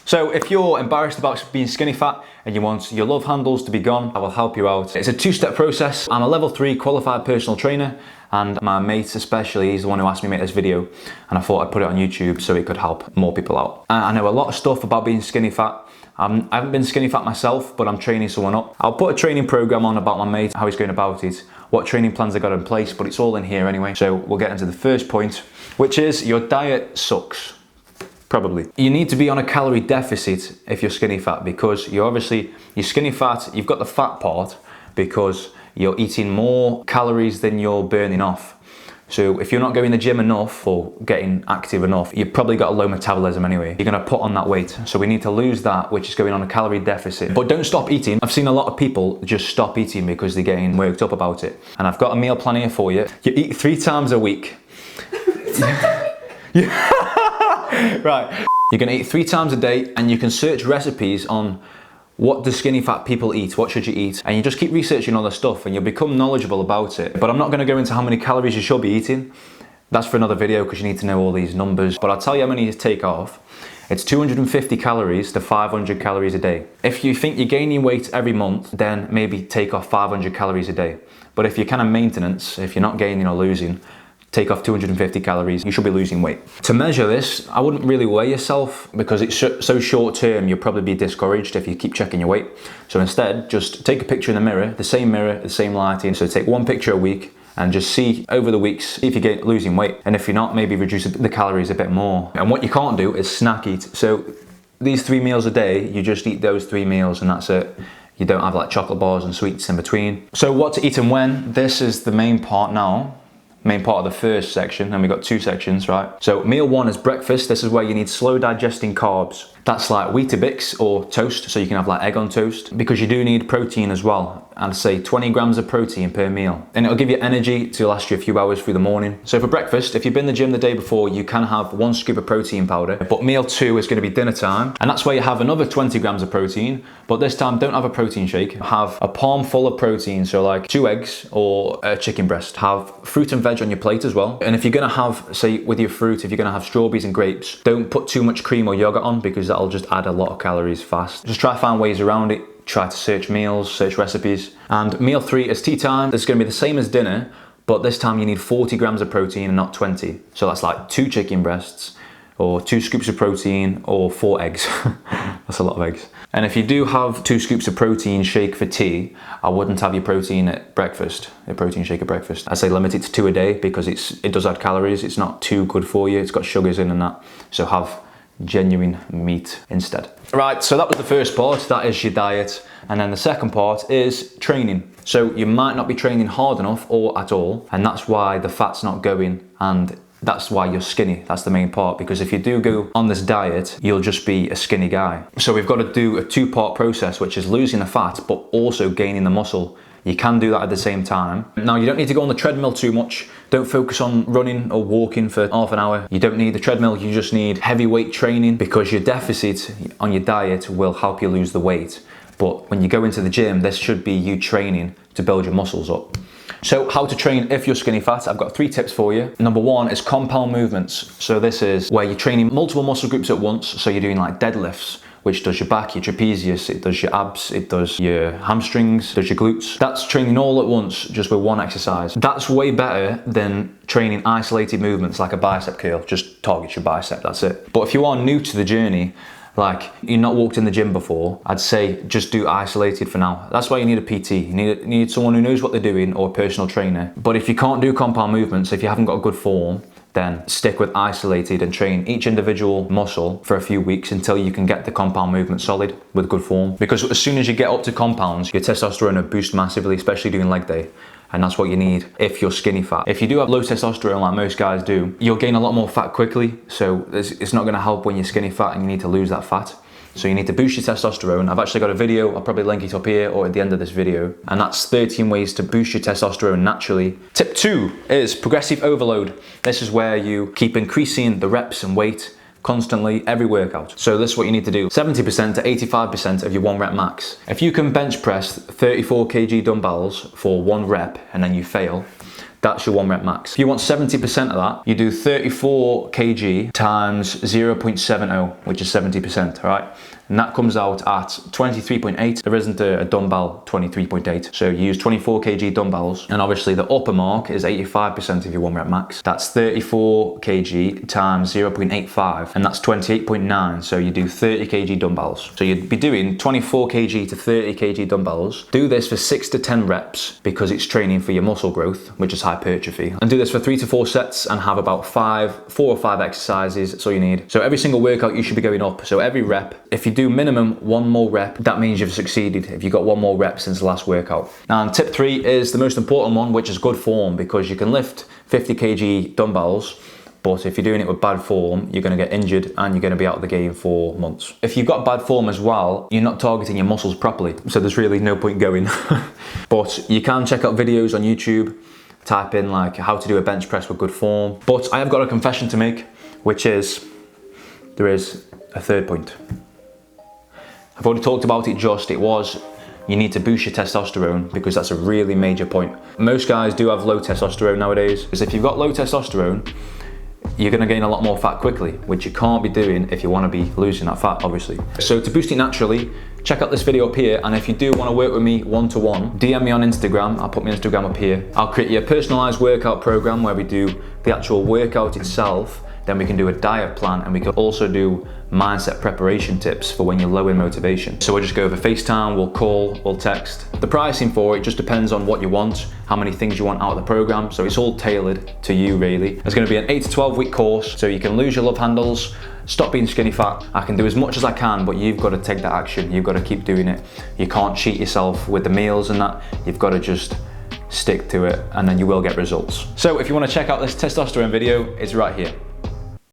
So if you're embarrassed about being skinny fat and you want your love handles to be gone, I will help you out. It's a 2-step process. I'm a level 3 qualified personal trainer, and my mate especially, he's the one who asked me to make this video, and I thought I'd put it on YouTube so it could help more people out. I know a lot of stuff about being skinny fat. I haven't been skinny fat myself, but I'm training someone up. I'll put a training program on about my mate, how he's going about it, what training plans I got in place, but it's all in here anyway. So we'll get into the first point, which is your diet sucks. Probably. You need to be on a calorie deficit if you're skinny fat, because you're skinny fat, you've got the fat part because you're eating more calories than you're burning off. So if you're not going to the gym enough or getting active enough, you've probably got a low metabolism anyway. You're gonna put on that weight. So we need to lose that, which is going on a calorie deficit. But don't stop eating. I've seen a lot of people just stop eating because they're getting worked up about it. And I've got a meal plan here for you. You eat 3 times a week. Right. You're gonna eat 3 times a day, and you can search recipes on what do skinny fat people eat, what should you eat, and you just keep researching all this stuff and you'll become knowledgeable about it. But I'm not gonna go into how many calories you should be eating. That's for another video because you need to know all these numbers. But I'll tell you how many you take off. It's 250 calories to 500 calories a day. If you think you're gaining weight every month, then maybe take off 500 calories a day. But if you're kind of maintenance, if you're not gaining or losing, take off 250 calories, you should be losing weight. To measure this, I wouldn't really weigh yourself because it's so short term, you'll probably be discouraged if you keep checking your weight. So instead, just take a picture in the mirror, the same lighting. So take 1 picture a week and just see over the weeks, see if you're losing weight. And if you're not, maybe reduce the calories a bit more. And what you can't do is snack eat. So these 3 meals a day, you just eat those 3 meals and that's it. You don't have like chocolate bars and sweets in between. So what to eat and when, this is the main part now. Main part of the first section, and we've got 2 sections, right? So meal 1 is breakfast. This is where you need slow digesting carbs. That's like Weetabix or toast, so you can have like egg on toast, because you do need protein as well. I'd say 20 grams of protein per meal, and it'll give you energy to last you a few hours through the morning. So for breakfast, if you've been to the gym the day before, you can have 1 scoop of protein powder, but meal 2 is going to be dinner time, and that's where you have another 20 grams of protein, but this time don't have a protein shake. Have a palm full of protein, so like 2 eggs or a chicken breast. Have fruit and veg on your plate as well. And if you're gonna have, say with your fruit, if you're gonna have strawberries and grapes, don't put too much cream or yogurt on because that'll just add a lot of calories fast. Just try to find ways around it. Try to search meals, search recipes. And meal 3 is tea time. It's gonna be the same as dinner, but this time you need 40 grams of protein and not 20. So that's like 2 chicken breasts, or 2 scoops of protein, or 4 eggs. That's a lot of eggs. And if you do have 2 scoops of protein shake for tea, I wouldn't have your protein at breakfast, a protein shake at breakfast. I say limit it to 2 a day because it does add calories. It's not too good for you. It's got sugars in and that. So have genuine meat instead. Right, so that was the first part. That is your diet. And then the second part is training. So you might not be training hard enough or at all, and that's why the fat's not going, and that's why you're skinny. That's the main part, because if you do go on this diet, you'll just be a skinny guy. So we've got to do a 2-part process, which is losing the fat, but also gaining the muscle. You can do that at the same time. Now, you don't need to go on the treadmill too much. Don't focus on running or walking for half an hour. You don't need the treadmill, you just need heavyweight training, because your deficit on your diet will help you lose the weight. But when you go into the gym, this should be you training to build your muscles up. So how to train if you're skinny fat, I've got 3 tips for you. Number 1 is compound movements. So this is where you're training multiple muscle groups at once. So you're doing like deadlifts, which does your back, your trapezius, it does your abs, it does your hamstrings, it does your glutes. That's training all at once, just with 1 exercise. That's way better than training isolated movements like a bicep curl. Just target your bicep, that's it. But if you are new to the journey, like you've not walked in the gym before, I'd say just do isolated for now. That's why you need a PT. You need someone who knows what they're doing, or a personal trainer. But if you can't do compound movements, if you haven't got a good form, then stick with isolated and train each individual muscle for a few weeks until you can get the compound movement solid with good form. Because as soon as you get up to compounds, your testosterone will boost massively, especially doing leg day. And that's what you need if you're skinny fat. If you do have low testosterone like most guys do, you'll gain a lot more fat quickly. So it's not gonna help when you're skinny fat and you need to lose that fat. So you need to boost your testosterone. I've actually got a video, I'll probably link it up here or at the end of this video. And that's 13 ways to boost your testosterone naturally. Tip 2 is progressive overload. This is where you keep increasing the reps and weight constantly every workout. So this is what you need to do. 70% to 85% of your 1 rep max. If you can bench press 34 kg dumbbells for 1 rep and then you fail, That's your 1 rep max. If you want 70% of that, you do 34 kg times 0.70, which is 70%, all right? And that comes out at 23.8. There isn't a dumbbell 23.8. So you use 24 kg dumbbells, and obviously the upper mark is 85% of your 1 rep max. That's 34 kg times 0.85, and that's 28.9. So you do 30 kg dumbbells. So you'd be doing 24 kg to 30 kg dumbbells. Do this for 6 to 10 reps because it's training for your muscle growth, which is hypertrophy. And do this for 3 to 4 sets and have about 4 or 5 exercises. That's all you need. So every single workout you should be going up. So every rep, if you do minimum 1 more rep, that means you've succeeded if you got 1 more rep since the last workout. And tip 3 is the most important one, which is good form, because you can lift 50 kg dumbbells, but if you're doing it with bad form, you're going to get injured and you're going to be out of the game for months. If you've got bad form as well, you're not targeting your muscles properly, so there's really no point going. But you can check out videos on YouTube, type in like how to do a bench press with good form. But I have got a confession to make, which is there is a third point. I've already talked about it you need to boost your testosterone, because that's a really major point. Most guys do have low testosterone nowadays, because if you've got low testosterone, you're going to gain a lot more fat quickly, which you can't be doing if you want to be losing that fat, obviously. So to boost it naturally, check out this video up here, and if you do want to work with me one-to-one, DM me on Instagram. I'll put my Instagram up here. I'll create you a personalized workout program where we do the actual workout itself, then we can do a diet plan, and we can also do mindset preparation tips for when you're low in motivation. So we'll just go over FaceTime, we'll call, we'll text. The pricing for it just depends on what you want, how many things you want out of the program, so it's all tailored to you really. It's going to be an 8 to 12 week course, so you can lose your love handles, stop being skinny fat. I can do as much as I can, but you've got to take that action. You've got to keep doing it. You can't cheat yourself with the meals and that. You've got to just stick to it, and then you will get results. So if you want to check out this testosterone video, it's right here.